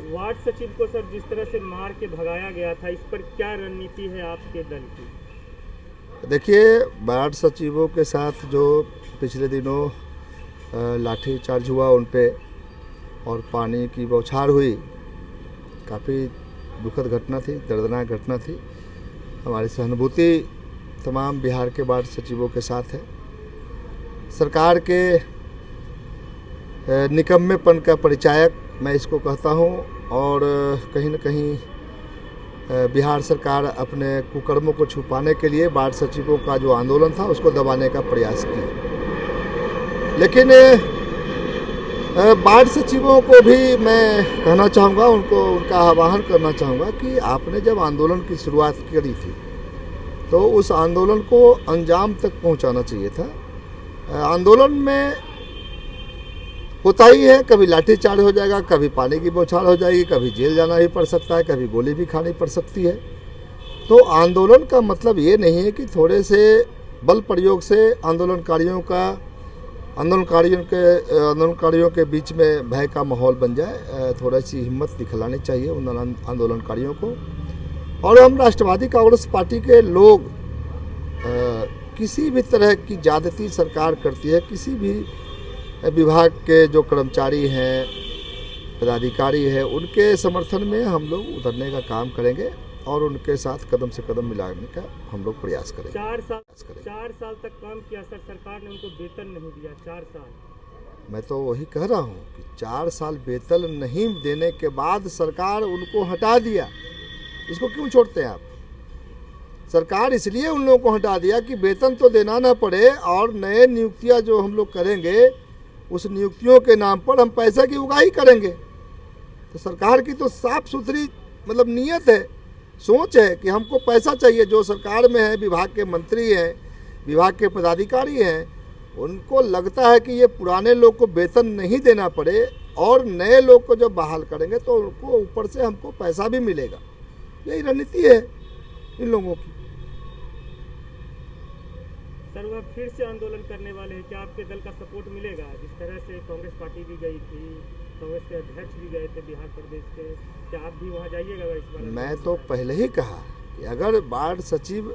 Ward सचिव को sir जिस तरह से मार के भगाया गया था, इस पर क्या रणनीति है आपके दल की? देखिए, वार्ड सचिवों के साथ जो पिछले दिनों लाठीचार्ज हुआ उन पे और पानी की बौछार हुई, काफ़ी दुखद घटना थी, दर्दनाक घटना थी। हमारी सहानुभूति तमाम बिहार के वार्ड सचिवों के साथ है। सरकार के निकम्मेपन का परिचायक मैं इसको कहता हूँ और कहीं न कहीं बिहार सरकार अपने कुकर्मों को छुपाने के लिए वार्ड सचिवों का जो आंदोलन था उसको दबाने का प्रयास किया। लेकिन वार्ड सचिवों को भी मैं कहना चाहूँगा, उनका आह्वान करना चाहूँगा कि आपने जब आंदोलन की शुरुआत करी थी तो उस आंदोलन को अंजाम तक पहुँचाना चाहिए था। आंदोलन में होता ही है, कभी लाठीचार्ज हो जाएगा, कभी पानी की बौछार हो जाएगी, कभी जेल जाना भी पड़ सकता है, कभी गोली भी खानी पड़ सकती है। तो आंदोलन का मतलब ये नहीं है कि थोड़े से बल प्रयोग से आंदोलनकारियों के बीच में भय का माहौल बन जाए। थोड़ा सी हिम्मत दिखलानी चाहिए उन आंदोलनकारियों को। और हम राष्ट्रवादी कांग्रेस पार्टी के लोग किसी भी तरह की ज्यादती सरकार करती है, किसी भी विभाग के जो कर्मचारी हैं, पदाधिकारी हैं, उनके समर्थन में हम लोग उतरने का काम करेंगे और उनके साथ कदम से कदम मिलाने का हम लोग प्रयास करेंगे। 4 साल तक काम किया सर, सरकार ने उनको वेतन नहीं दिया। 4 साल मैं तो वही कह रहा हूँ कि 4 साल वेतन नहीं देने के बाद सरकार उनको हटा दिया। इसको क्यों छोड़ते हैं आप? सरकार इसलिए उन लोगों को हटा दिया कि वेतन तो देना ना पड़े और नए नियुक्तियां जो हम लोग करेंगे उस नियुक्तियों के नाम पर हम पैसा की उगाही करेंगे। तो सरकार की तो साफ सुथरी मतलब नीयत है, सोच है कि हमको पैसा चाहिए। जो सरकार में है, विभाग के मंत्री हैं, विभाग के पदाधिकारी हैं, उनको लगता है कि ये पुराने लोग को वेतन नहीं देना पड़े और नए लोग को जब बहाल करेंगे तो उनको ऊपर से हमको पैसा भी मिलेगा। यही रणनीति है इन लोगों की। सर, वह फिर से आंदोलन करने वाले हैं, क्या आपके दल का सपोर्ट मिलेगा? जिस तरह से कांग्रेस पार्टी भी गई थी, कांग्रेस के अध्यक्ष भी गए थे बिहार प्रदेश के, क्या आप भी वहां जाइएगा इस बार? मैं तो पहले ही कहा कि अगर वार्ड सचिव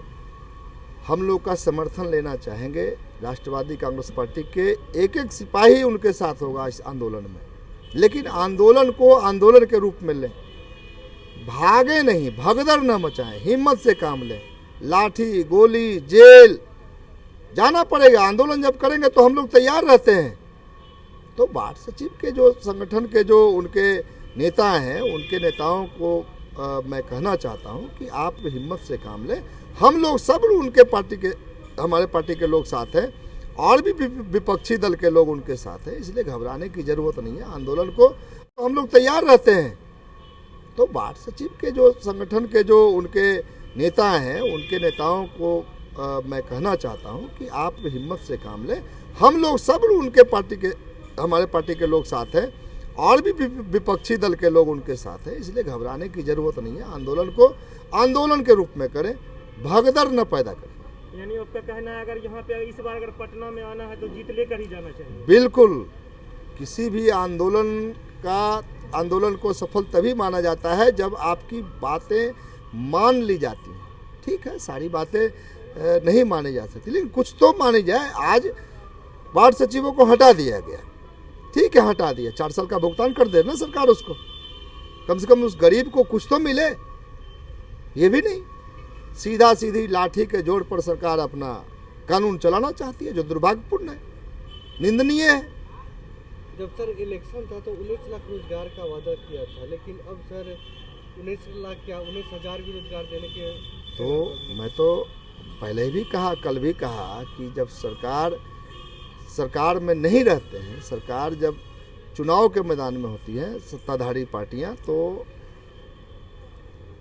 हम लोग का समर्थन लेना चाहेंगे, राष्ट्रवादी कांग्रेस पार्टी के एक एक सिपाही उनके साथ होगा इस आंदोलन में। लेकिन आंदोलन को आंदोलन के रूप में लें, भागे नहीं, भगदड़ न मचाएं, हिम्मत से काम लें। लाठी, गोली, जेल जाना पड़ेगा। आंदोलन जब करेंगे तो हम लोग तैयार रहते हैं। तो वार्ड सचिव के जो संगठन के जो उनके नेता हैं, उनके नेताओं को मैं कहना चाहता हूं कि आप हिम्मत से काम लें। हम लोग सब उनके हमारे पार्टी के लोग साथ हैं और भी विपक्षी दल के लोग उनके साथ हैं, इसलिए घबराने की जरूरत नहीं है। आंदोलन को तो हम लोग तैयार रहते हैं। तो वार्ड सचिव के जो संगठन के जो उनके नेता हैं, उनके नेताओं को मैं कहना चाहता हूं कि आप हिम्मत से काम लें। हम लोग सब हमारे पार्टी के लोग साथ हैं और भी विपक्षी दल के लोग उनके साथ हैं, इसलिए घबराने की जरूरत नहीं है। आंदोलन को आंदोलन के रूप में करें, भगदड़ न पैदा करें। यानी आपका कहना है अगर यहाँ पे इस बार अगर पटना में आना है तो जीत लेकर ही जाना चाहिए? बिल्कुल। किसी भी आंदोलन को सफल तभी माना जाता है जब आपकी बातें मान ली जाती हैं। ठीक है, सारी बातें नहीं मानी जा सकती, लेकिन कुछ तो मानी जाए। आज वार्ड सचिवों को हटा दिया गया, ठीक है, हटा दिया। 4 साल का भुगतान कर दे ना सरकार उसको, कम से कम उस गरीब को कुछ तो मिले। ये भी नहीं, सीधा सीधी लाठी के जोर पर सरकार अपना कानून चलाना चाहती है, जो दुर्भाग्यपूर्ण है, निंदनीय है। जब सर इलेक्शन था तो 19 लाख रोजगार का वादा किया था, लेकिन अब सर 19,000 भी रोजगार देने के तो मैं तो पहले भी कहा, कल भी कहा कि जब सरकार में नहीं रहते हैं, सरकार जब चुनाव के मैदान में होती है सत्ताधारी पार्टियां, तो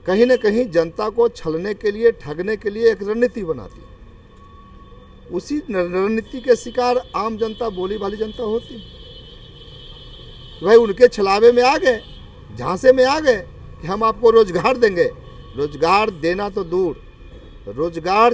कहीं न कहीं जनता को छलने के लिए, ठगने के लिए एक रणनीति बनाती है। उसी रणनीति के शिकार आम जनता, भोली भाली जनता होती है। भाई उनके छलावे में आ गए, झांसे में आ गए कि हम आपको रोजगार देंगे। रोजगार देना तो दूर, रोजगार